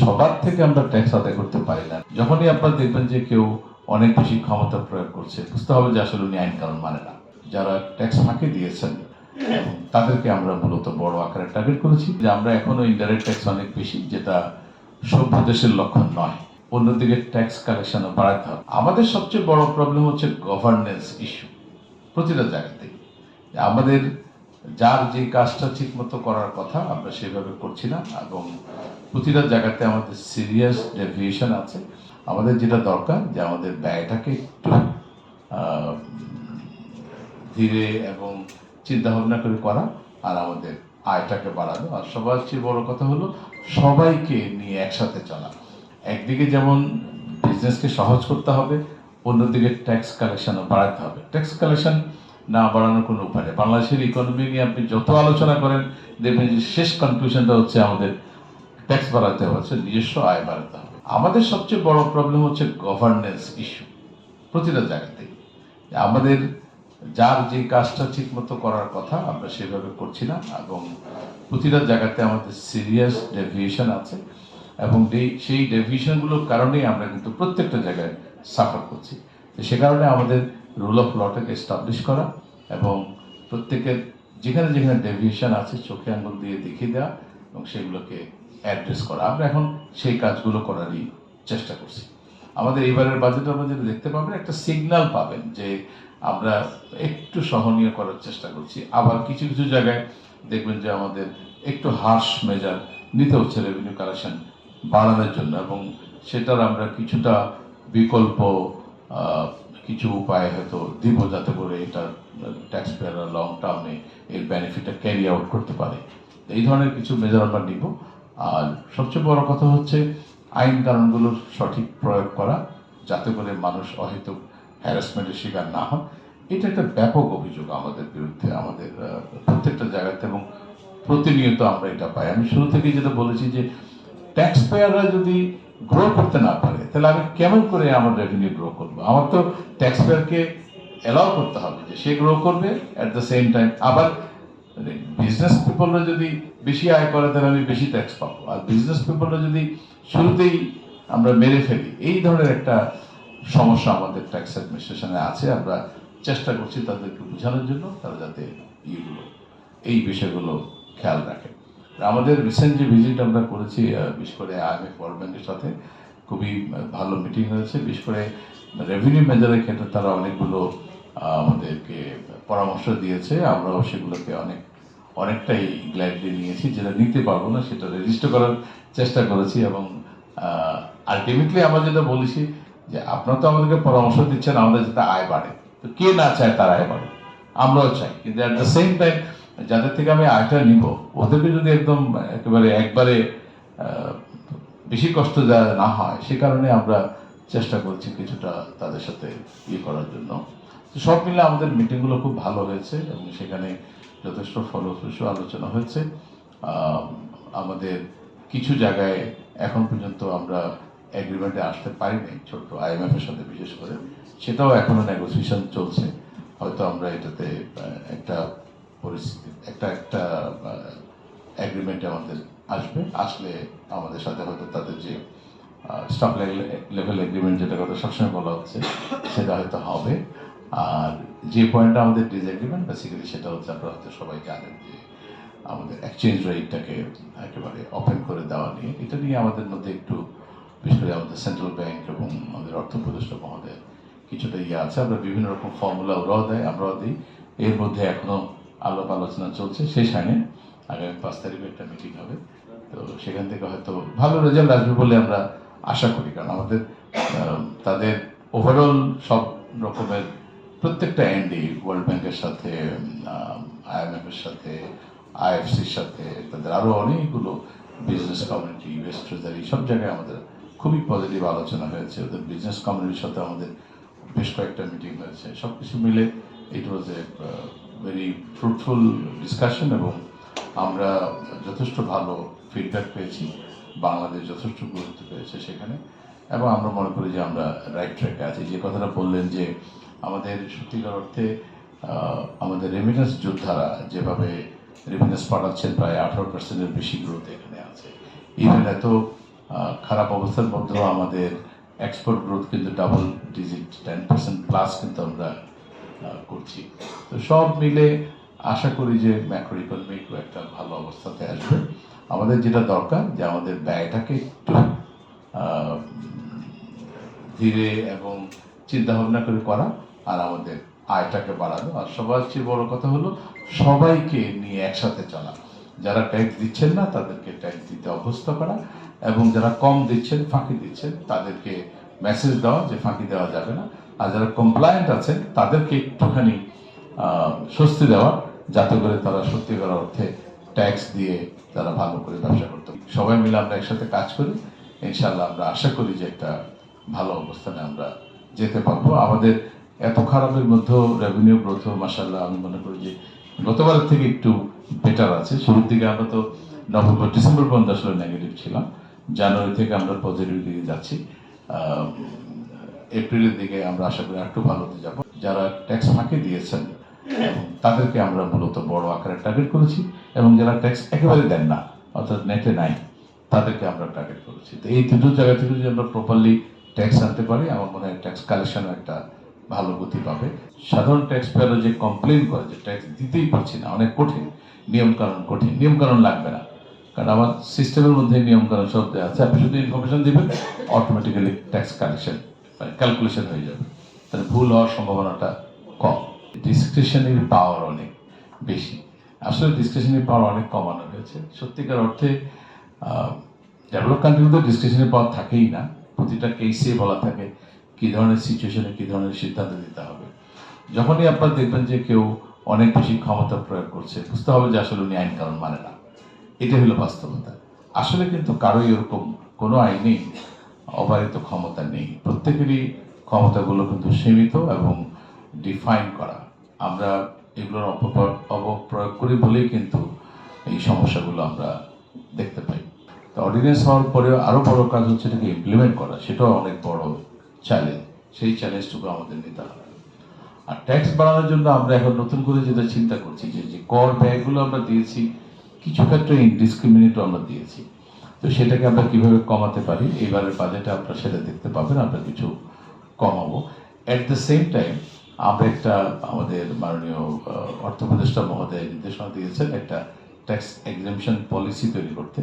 সবার থেকে আমরা ট্যাক্স আদায় করতে পারি না। যখনই আপনারা দেখবেন যে কেউ অনেক বেশি ক্ষমতা প্রয়োগ করছে, বুঝতে হবে যে আসলে উনি আইন কানুন মানে না। যারা ট্যাক্স ফাঁকি দিয়েছেন এবং তাদেরকে আমরা মূলত বড় আকারে টার্গেট করেছি যে আমরা এখনো ইনডাইরেক্ট ট্যাক্স অনেক বেশি, যেটা সভ্য দেশের লক্ষণ নয়। অন্যদিকে ট্যাক্স কালেকশনও বাড়াতে হবে। আমাদের সবচেয়ে বড় প্রবলেম হচ্ছে গভর্নেন্স ইস্যু প্রতিটা জায়গাতেই। আমাদের যার যে কাজটা ঠিক মতো করার কথা আমরা সেভাবে করছি না, এবং প্রতিটা জায়গাতে আমাদের সিরিয়াস ডেভিয়েশন আছে। আমাদের যেটা দরকার যে আমাদের ব্যয়টাকে একটু ধীরে এবং চিন্তা ভাবনা করে করা, আর আমাদের আয়টাকে বাড়ানো, আর সবার চেয়ে বড় কথা হলো সবাইকে নিয়ে একসাথে চলা। একদিকে যেমন বিজনেসকে সহজ করতে হবে, অন্যদিকে ট্যাক্স কালেকশনও বাড়াতে হবে। ট্যাক্স কালেকশন না বাড়ানোর কোনো উপায় নেই। বাংলাদেশের ইকোনমি নিয়ে আপনি যত আলোচনা করেন, দেখবেন যে শেষ কনক্লুশনটা হচ্ছে আমাদের ট্যাক্স বাড়াতে হচ্ছে, নিজস্ব আয় বাড়াতে হবে। আমাদের সবচেয়ে বড় প্রবলেম হচ্ছে গভর্নেন্স ইস্যু প্রতিটা জায়গাতেই। আমাদের যার যে কাজটা ঠিক মতো করার কথা আমরা সেভাবে করছি না, এবং প্রতিটা জায়গাতে আমাদের সিরিয়াস ডেভিয়েশন আছে, এবং সেই ডেভিয়েশনগুলোর কারণেই আমরা কিন্তু প্রত্যেকটা জায়গায় সাফার করছি। তো সে কারণে আমাদের রুল অফ লটাকে এস্টাবলিশ করা এবং প্রত্যেকের যেখানে যেখানে ডেভিয়েশন আছে চোখে আঙুল দিয়ে দেখিয়ে দেওয়া এবং সেগুলোকে অ্যাড্রেস করা। আমরা এখন সেই কাজগুলো করারই চেষ্টা করছি। আমাদের এবারের বাজেট আমরা যেটা দেখতে পাবেন, একটা সিগন্যাল পাবেন যে আমরা একটু সহনীয় করার চেষ্টা করছি। আবার কিছু কিছু জায়গায় দেখবেন যে আমাদের একটু হার্শ মেজার নিতে হচ্ছে রেভিনিউ কালেকশন বাড়ানোর জন্য, এবং সেটার আমরা কিছুটা বিকল্প কিছু উপায় হয়তো দিব, যাতে করে এটা ট্যাক্স পেয়াররা লং টার্মে এর বেনিফিটটা ক্যারি আউট করতে পারে। এই ধরনের কিছু মেজার আমরা নিব। আর সবচেয়ে বড় কথা হচ্ছে আইন কানুনগুলোর সঠিক প্রয়োগ করা, যাতে করে মানুষ অহেতুক হ্যারাসমেন্টের শিকার না হয়। এটা একটা ব্যাপক অভিযোগ আমাদের বিরুদ্ধে, আমাদের প্রত্যেকটা জায়গাতে, এবং প্রতিনিয়ত আমরা এটা পাই। আমি শুরু থেকেই যেটা বলেছি যে ট্যাক্স পেয়াররা যদি গ্রো করতে না পারে, তাহলে আমি কেমন করে আমার রেভিনিউ গ্রো করবো? আমার তো ট্যাক্স পেয়ারকে অ্যালাউ করতে হবে যে সে গ্রো করবে, অ্যাট দ্য সেম টাইম আবার বিজনেস পিপলরা যদি বেশি আয় করে তাহলে আমি বেশি ট্যাক্স পাবো, আর বিজনেস পিপলরা যদি শুরুতেই আমরা মেরে ফেলি, এই ধরনের একটা সমস্যা আমাদের ট্যাক্স অ্যাডমিনিস্ট্রেশনে আছে। আমরা চেষ্টা করছি তাদেরকে বোঝানোর জন্য, তারা যাতে এই বিষয়গুলো খেয়াল রাখে। আমাদের রিসেন্ট যে ভিজিট আমরা করেছি, বিশেষ করে IMF ওয়ার্ল্ড ব্যাংকের সাথে খুবই ভালো মিটিং হয়েছে। বিশেষ করে রেভিনিউ মেজারের ক্ষেত্রে তারা অনেকগুলো আমাদেরকে পরামর্শ দিয়েছে। আমরাও সেগুলোকে অনেকটাই গ্ল্যাডলি নিয়েছি। যেটা নিতে পারবো না সেটা রেজিস্টার করার চেষ্টা করেছি, এবং আলটিমেটলি আমরা যেটা বলেছি যে আপনারা তো আমাদেরকে পরামর্শ দিচ্ছেন আমাদের যাতে আয় বাড়ে, তো কে না চায় তার আয় বাড়ে, আমরাও চাই, কিন্তু অ্যাট দ্য সেম টাইম যাদের থেকে আমি আয়টা নিব ওদেরকে যদি একদম একবারে বেশি কষ্ট দেওয়া না হয়, সে কারণে আমরা চেষ্টা করছি কিছুটা তাদের সাথে করার জন্য। তো সব মিলে আমাদের মিটিংগুলো খুব ভালো হয়েছে, এবং সেখানে যথেষ্ট ফলপ্রসূ আলোচনা হয়েছে। আমাদের কিছু জায়গায় এখন পর্যন্ত আমরা এগ্রিমেন্টে আসতে পারিনি, ছোট্ট IMF এর সাথে বিশেষ করে, সেটাও এখনো নেগোসিয়েশন চলছে। হয়তো আমরা এটাতে একটা পরিস্থিতি একটা এগ্রিমেন্টে আমাদের আসলে আমাদের সাথে হয়তো তাদের যে স্টাফ লেভেল এগ্রিমেন্ট যেটা কথা সবসময় বলা হচ্ছে সেটা হয়তো হবে। আর যে পয়েন্টটা আমাদের ডিসএগ্রিমেন্ট বেসিক্যালি সেটা হচ্ছে, আপনারা হয়তো সবাই জানেন যে আমাদের এক্সচেঞ্জ রেটটাকে একেবারে ওপেন করে দেওয়া নিয়ে, এটা নিয়ে আমাদের মধ্যে একটু, বিশেষ করে আমাদের সেন্ট্রাল ব্যাংক এবং আমাদের অর্থ উপদেষ্টা মহোদয় কিছুটা আছে। আমরা বিভিন্ন রকম ফর্মুলা ওরাও দেয়, আমরাও দিই। এর মধ্যে এখনো আলাপ আলোচনা চলছে। সেই সামনে আগামী 5 তারিখে একটা মিটিং হবে, তো সেখান থেকে হয়তো ভালো রেজাল্ট আসবে বলে আমরা আশা করি। কারণ আমাদের তাদের ওভারঅল সব রকমের প্রত্যেকটা এন্ডি, ওয়ার্ল্ড ব্যাংকের সাথে, IMF এর সাথে, IFCর সাথে, তাদের আরও অনেকগুলো বিজনেস কমিউনিটি, ইউএস ট্রেজারি, সব জায়গায় আমাদের খুবই পজিটিভ আলোচনা হয়েছে। ওদের বিজনেস কমিউনিটির সাথে আমাদের বেশ কয়েকটা মিটিং হয়েছে। সব কিছু মিলে ইট ওয়াজ এ ভেরি ফ্রুটফুল ডিসকাশন, এবং আমরা যথেষ্ট ভালো ফিডব্যাক পেয়েছি। বাংলাদেশ যথেষ্ট গুরুত্ব পেয়েছে সেখানে, এবং আমরা মনে করি যে আমরা রাইট ট্র্যাকে আছি। যে কথাটা বললেন যে আমাদের সত্যিকার অর্থে আমাদের রেমিটেন্স যোদ্ধারা যেভাবে রেমিটেন্স পাঠাচ্ছেন, প্রায় 18%-এর বেশি গ্রোথ এখানে আছে। ইভেন এত খারাপ অবস্থার মধ্যেও আমাদের এক্সপোর্ট গ্রোথ কিন্তু ডাবল ডিজিট 10% প্লাস কিন্তু আমরা করছি। তো সব মিলে আশা করি যে ম্যাক্রো ইকোনমিক একটা ভালো অবস্থাতে আসবে। আমাদের যেটা দরকার যে আমাদের ব্যয়টাকে একটু ধীরে এবং চিন্তা ভাবনা করে করা, আর আমাদের আয়টাকে বাড়ানো, আর সবার চেয়ে বড় কথা হলো সবাইকে নিয়ে একসাথে চলা। যারা ট্যাক্স দিচ্ছেন না তাদেরকে ট্যাক্স দিতে অভ্যস্ত করা, এবং যারা কম দিচ্ছেন, ফাঁকি দিচ্ছেন, তাদেরকে মেসেজ দেওয়া যে ফাঁকি দেওয়া যাবে না, আর যারা কমপ্লায়েন্ট আছেন তাদেরকে একটুখানি স্বস্তি দেওয়া, যাতে করে তারা সত্যিকার অর্থে ট্যাক্স দিয়ে তারা ভালো করে ব্যবসা করতে। সবাই মিলে আমরা একসাথে কাজ করি, ইনশাল্লাহ আমরা আশা করি যে একটা ভালো অবস্থানে আমরা যেতে পারবো। আমাদের এত খারাপের মধ্যেও রেভিনিউ গ্রোথ মাশাআল্লাহ আমি মনে করি যে গতবারের থেকে একটু বেটার আছে। শুরুর দিকে আমরা তো নভেম্বর ডিসেম্বর পর্যন্ত আসলে নেগেটিভ ছিলাম, জানুয়ারি থেকে আমরা পজিটিভ দিকে যাচ্ছি, এপ্রিলের দিকে আমরা আশা করি একটু ভালো হতে যাবো। যারা ট্যাক্স ফাঁকি দিয়েছেন এবং তাদেরকে আমরা মূলত বড় আকারে টার্গেট করেছি, এবং যারা ট্যাক্স একেবারে দেন না অর্থাৎ নেটে নাই তাদেরকে আমরা টার্গেট করেছি। তো এই দুটো জায়গা থেকে যদি আমরা প্রপারলি ট্যাক্স আনতে পারি, আমার মনে হয় ট্যাক্স কালেকশন একটা ভালো গতি পাবে। সাধারণ ট্যাক্স পেয়াররা যে কমপ্লেন করে যে ট্যাক্স দিতেই পারছি না, অনেক কঠিন, কঠিন নিয়মকানুন লাগবে না, কারণ আমার সিস্টেমের মধ্যে নিয়মকানুন সব দেওয়া আছে। আপনি শুধু ইনফরমেশন দিবেন, অটোমেটিক্যালি ট্যাক্স কালেকশন ক্যালকুলেশন হয়ে যাবে, তাহলে ভুল হওয়ার সম্ভাবনাটা কম। ডিসক্রিশনারি পাওয়ার অনেক বেশি, আসলে ডিসক্রিশনারি পাওয়ার অনেক কমানো হয়েছে। সত্যিকার অর্থে ডেভেলপ কান্ট্রিগুলোতে ডিসক্রিশনারি পাওয়ার থাকেই না, প্রতিটা কেসে বলা থাকে কী ধরনের সিচুয়েশনে কী ধরনের সিদ্ধান্ত দিতে হবে। যখনই আপনারা দেখবেন যে কেউ অনেক বেশি ক্ষমতা প্রয়োগ করছে, বুঝতে হবে যে আসলে উনি আইন কানুন মানে না, এটাই হলো বাস্তবতা। আসলে কিন্তু কারোই এরকম কোনো আইনেই অবারিত ক্ষমতা নেই, প্রত্যেকেরই ক্ষমতাগুলো কিন্তু সীমিত এবং ডিফাইন করা। আমরা এগুলোর অপপ্রয়োগ করি বলেই কিন্তু এই সমস্যাগুলো আমরা দেখতে পাই। তো অর্ডিন্যান্স হওয়ার পরেও আরও বড় কাজ হচ্ছে এটাকে ইমপ্লিমেন্ট করা, সেটাও অনেক বড় চ্যালেঞ্জ, সেই চ্যালেঞ্জটুকু আমাদের নিতে হবে। আর ট্যাক্স বাড়ানোর জন্য আমরা এখন নতুন করে যেটা চিন্তা করছি যে কর ব্যয়গুলো আমরা দিয়েছি, কিছু ক্ষেত্রে ইনডিসক্রিমিনেটও আমরা দিয়েছি, তো সেটাকে আমরা কিভাবে কমাতে পারি, এবারের বাজেটে আপনারা সেটা দেখতে পাবেন, আমরা কিছু কমাবো। অ্যাট দ্য সেম টাইম আমরা একটা আমাদের মাননীয় অর্থ উপদেষ্টা মহোদয় নির্দেশনা দিয়েছেন একটা ট্যাক্স এক্সাম্পশন পলিসি তৈরি করতে,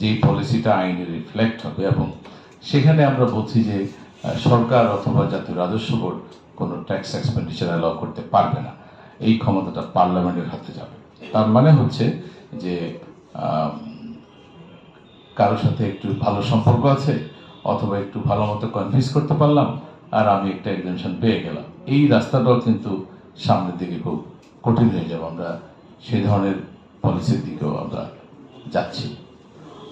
যেই পলিসিটা আইনে রিফ্লেক্ট হবে, এবং সেখানে আমরা বলছি যে সরকার অথবা জাতীয় রাজস্ব বোর্ড কোনো ট্যাক্স এক্সপেন্ডিচার অ্যালাউ করতে পারবে না, এই ক্ষমতাটা পার্লামেন্টের হাতে যাবে। তার মানে হচ্ছে যে কারোর সাথে একটু ভালো সম্পর্ক আছে অথবা একটু ভালো মতো কনভিন্স করতে পারলাম আর আমি একটা এক্সামশন পেয়ে গেলাম, এই রাস্তাটাও কিন্তু সামনের দিকে খুব কঠিন হয়ে যাবে। আমরা সেই ধরনের পলিসির দিকেও আমরা যাচ্ছি।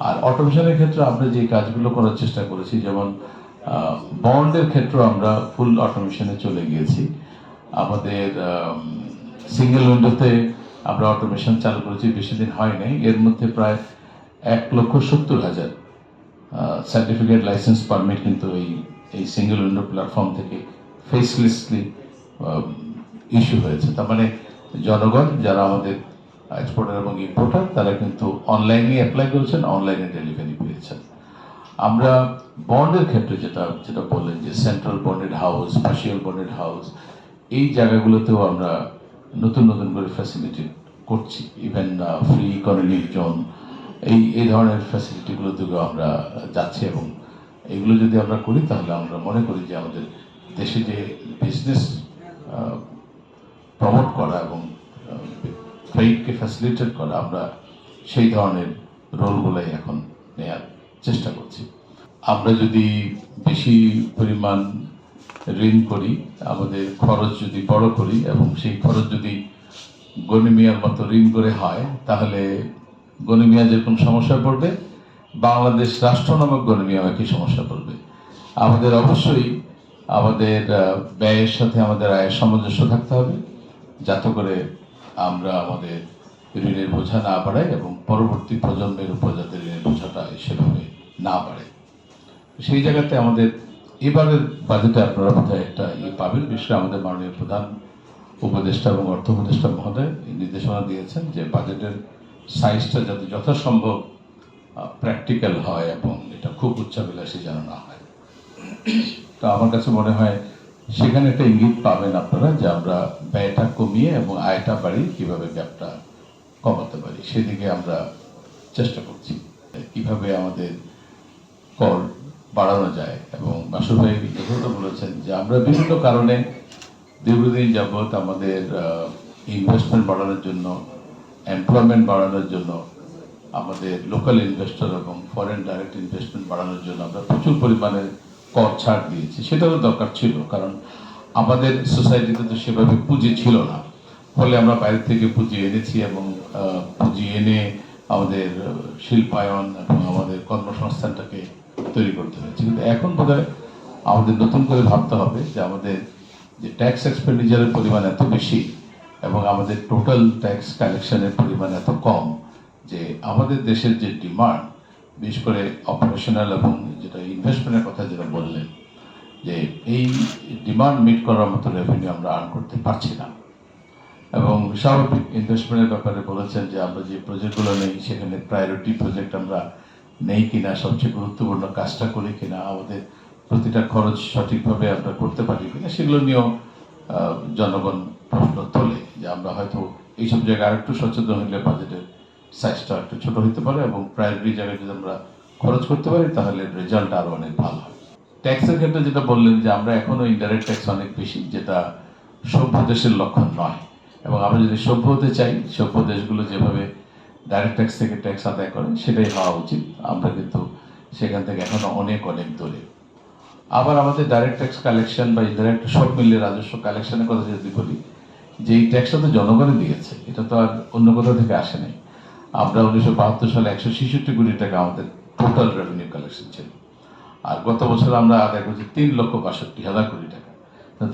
আর অটোমেশনের ক্ষেত্রে আমরা যে কাজগুলো করার চেষ্টা করেছি, যেমন বন্ডের ক্ষেত্রে আমরা ফুল অটোমেশনে চলে গিয়েছি। আমাদের সিঙ্গেল উইন্ডোতে আমরা অটোমেশন চালু করেছি, বেশি দিন হয় নাই, এর মধ্যে প্রায় 1,70,000 সার্টিফিকেট লাইসেন্স পারমিট কিন্তু এই সিঙ্গেল উইন্ডো প্ল্যাটফর্ম থেকে ফেসলেসলি ইস্যু হয়েছে। তার মানে জনগণ যারা আমাদের এক্সপোর্টার এবং ইম্পোর্টার তারা কিন্তু অনলাইনে অ্যাপ্লাই করেছেন, অনলাইনে ডেলিভারি পেয়েছেন। আমরা বন্ডের ক্ষেত্রে যেটা বললেন যে central bonded house, partial bonded house, এই জায়গাগুলোতেও আমরা নতুন করে ফ্যাসিলিটি করছি, ইভেন ফ্রি ইকোনমিক জোন, এই ধরনের ফ্যাসিলিটিগুলোতেও আমরা যাচ্ছি, এবং এগুলো যদি আমরা করি তাহলে আমরা মনে করি যে আমাদের দেশে যে বিজনেস প্রমোট করা এবং ট্রেডকে ফ্যাসিলিটেট করা, আমরা সেই ধরনের রোলগুলাই এখন নেওয়ার চেষ্টা করছি। আমরা যদি বেশি পরিমাণ ঋণ করি, আমাদের খরচ যদি বড় করি এবং সেই খরচ যদি গনি মিয়ার মতো ঋণ করে হয়, তাহলে গনি মিয়া যেরকম সমস্যায় পড়বে, বাংলাদেশ রাষ্ট্র নামক গনি মিয়া একই সমস্যা পড়বে। আমাদের অবশ্যই আমাদের ব্যয়ের সাথে আমাদের আয়ের সামঞ্জস্য থাকতে হবে, যাতে করে আমরা আমাদের ঋণের বোঝা না বাড়াই এবং পরবর্তী প্রজন্মের উপর যাতে ঋণের বোঝাটা সেভাবে না বাড়ে। সেই জায়গাতে আমাদের এবারের বাজেটে আপনারা বোধহয় একটা পাবেন, বিশেষ করে আমাদের মাননীয় প্রধান উপদেষ্টা এবং অর্থ উপদেষ্টা মহোদয় নির্দেশনা দিয়েছেন যে বাজেটের সাইজটা যাতে যথাসম্ভব প্র্যাকটিক্যাল হয় এবং এটা খুব উচ্চাভিলাষী যেন না হয়। তো আমার কাছে মনে হয় সেখানে একটা ইঙ্গিত পাবেন আপনারা যে আমরা ব্যয়টা কমিয়ে এবং আয়টা বাড়িয়ে কীভাবে গ্যাপটা কমাতে পারি সেদিকে আমরা চেষ্টা করছি। কিভাবে আমাদের কর বাড়ানো যায়, এবং মাসুদ ভাই যথাযথ বলেছেন যে আমরা বিভিন্ন কারণে দীর্ঘদিন যাবৎ আমাদের ইনভেস্টমেন্ট বাড়ানোর জন্য, এমপ্লয়মেন্ট বাড়ানোর জন্য, আমাদের লোকাল ইনভেস্টর এবং ফরেন ডাইরেক্ট ইনভেস্টমেন্ট বাড়ানোর জন্য আমরা প্রচুর পরিমাণে কর ছাড় দিয়েছি। সেটারও দরকার ছিল, কারণ আমাদের সোসাইটিতে তো সেভাবে পুঁজি ছিল না। ফলে আমরা বাইরে থেকে পুঁজি এনেছি এবং পুঁজি এনে আমাদের শিল্পায়ন এবং আমাদের কর্মসংস্থানটাকে তৈরি করতে হয়েছে। কিন্তু এখন বোধহয় আমাদের নতুন করে ভাবতে হবে যে আমাদের যে ট্যাক্স এক্সপেন্ডিচারের পরিমাণ এত বেশি এবং আমাদের টোটাল ট্যাক্স কালেকশনের পরিমাণ এত কম যে আমাদের দেশের যে ডিমান্ড, বিশেষ করে অপারেশনাল এবং যেটা ইনভেস্টমেন্টের কথা যেটা বললেন, যে এই ডিমান্ড মিট করার মতো রেভিনিউ আমরা আর্ন করতে পারছি না। এবং স্বাভাবিক ইনভেস্টমেন্টের ব্যাপারে বলেছেন যে আমরা যে প্রজেক্টগুলো নেই সেখানে প্রায়োরিটি প্রজেক্ট আমরা নেই কিনা, সবচেয়ে গুরুত্বপূর্ণ কাজটা করি কিনা, আমাদের প্রতিটা খরচ সঠিকভাবে আমরা করতে পারি কিনা, সেগুলো নিয়েও জনগণ প্রশ্ন তোলে যে আমরা হয়তো এইসব জায়গায় আরেকটু সচেতন হলে বাজেটের সাইজটা একটু ছোট হতে পারে এবং প্রায়োরিটি জায়গায় যদি আমরা খরচ করতে পারি তাহলে রেজাল্ট আরও অনেক ভালো হয়। ট্যাক্সের ক্ষেত্রে যেটা বললেন যে আমরা এখনও ইনডাইরেক্ট ট্যাক্স অনেক বেশি, যেটা সভ্য দেশের লক্ষণ নয়। এবং আমরা যদি সভ্য হতে চাই, সভ্য দেশগুলো যেভাবে ডাইরেক্ট ট্যাক্স থেকে ট্যাক্স আদায় করে সেটাই হওয়া উচিত। আমরা কিন্তু সেখান থেকে এখনও অনেক অনেক দূরে। আবার আমাদের ডাইরেক্ট ট্যাক্স কালেকশন বা ইনডাইরেক্ট সব মিলিয়ে রাজস্ব কালেকশনের কথা যদি বলি, যে এই ট্যাক্সটা তো জনগণে দিয়েছে, এটা তো আর অন্য কোথাও থেকে আসে নাই। আমরা 1972 সালে 166 কোটি টাকা আমাদের টোটাল রেভিনিউ কালেকশন ছিল, আর গত বছর আমরা আদায় করছি 3,62,000 কোটি টাকা।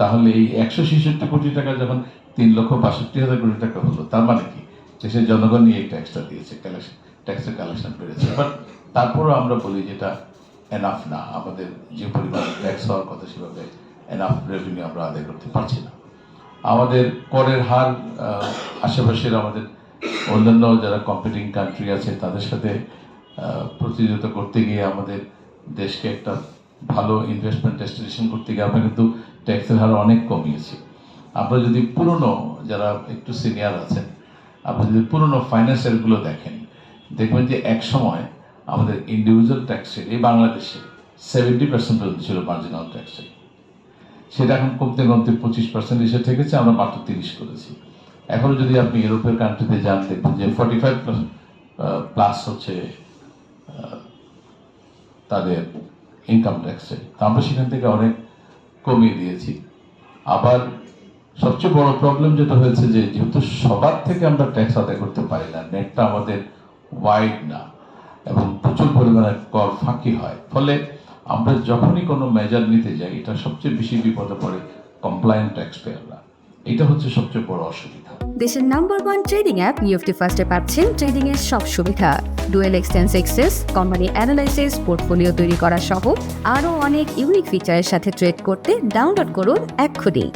তাহলে এই 166 কোটি টাকা যখন 3,62,000 কোটি টাকা হলো, তার মানে কি দেশের জনগণই এই ট্যাক্সটা দিয়েছে, ট্যাক্সের কালেকশন বেড়েছে। বাট তারপরেও আমরা বলি যেটা এনাফ না, আমাদের যে পরিমাণ ট্যাক্স হওয়ার কথা সেভাবে এনাফ রেভিনিউ আমরা আদায় করতে পারছি না। আমাদের করের হার আশেপাশের আমাদের অন্যান্য যারা কম্পিটিং কান্ট্রি আছে তাদের সাথে প্রতিযোগিতা করতে গিয়ে আমাদের দেশকে একটা ভালো ইনভেস্টমেন্ট ডেস্টিনেশন করতে গিয়ে আমরা কিন্তু ট্যাক্সের হার অনেক কমিয়েছি। আমরা যদি পুরনো যারা একটু সিনিয়র আছেন, আপনি যদি পুরনো ফাইন্যান্সিয়ালগুলো দেখেন, দেখবেন যে এক সময় আমাদের ইন্ডিভিজুয়াল ট্যাক্সের এই বাংলাদেশে 70% পর্যন্ত ছিল মার্জিনাল ট্যাক্সের, সেটা এখন কমতে কমতে 25% এসে ঠেকেছে, আমরা মাত্র 30 করেছি। এখন যদি আপনি ইউরোপের কান্ট্রিতে যান, দেখবেন যে 45+ হচ্ছে তাদের ইনকাম ট্যাক্সে। আমরা সেখান থেকে অনেক কমিয়ে দিয়েছি। আবার সবচেয়ে বড় প্রবলেম যেটা হয়েছে যে যেহেতু সবার থেকে আমরা ট্যাক্স আদায় করতে পারি না, নেটটা আমাদের ওয়াইড না এবং প্রচুর পরিমাণে কর ফাঁকি হয়, ফলে আমরা যখনই কোনো মেজার নিতে যাই এটা সবচেয়ে বেশি বিপদে পড়ে কমপ্লায়েন্ট ট্যাক্স পেয়াররা। এটা হচ্ছে সবচেয়ে বড় অসুবিধা। দেশের নাম্বার 1 ট্রেডিং অ্যাপ নিফটি ফার্স্টে পাচ্ছেন ট্রেডিং এর সব সুবিধা, dual exchange access, company analysis, portfolio তৈরি করা সহ আরও অনেক ইউনিক ফিচারের সাথে ট্রেড করতে ডাউনলোড করুন এক্ষুনি।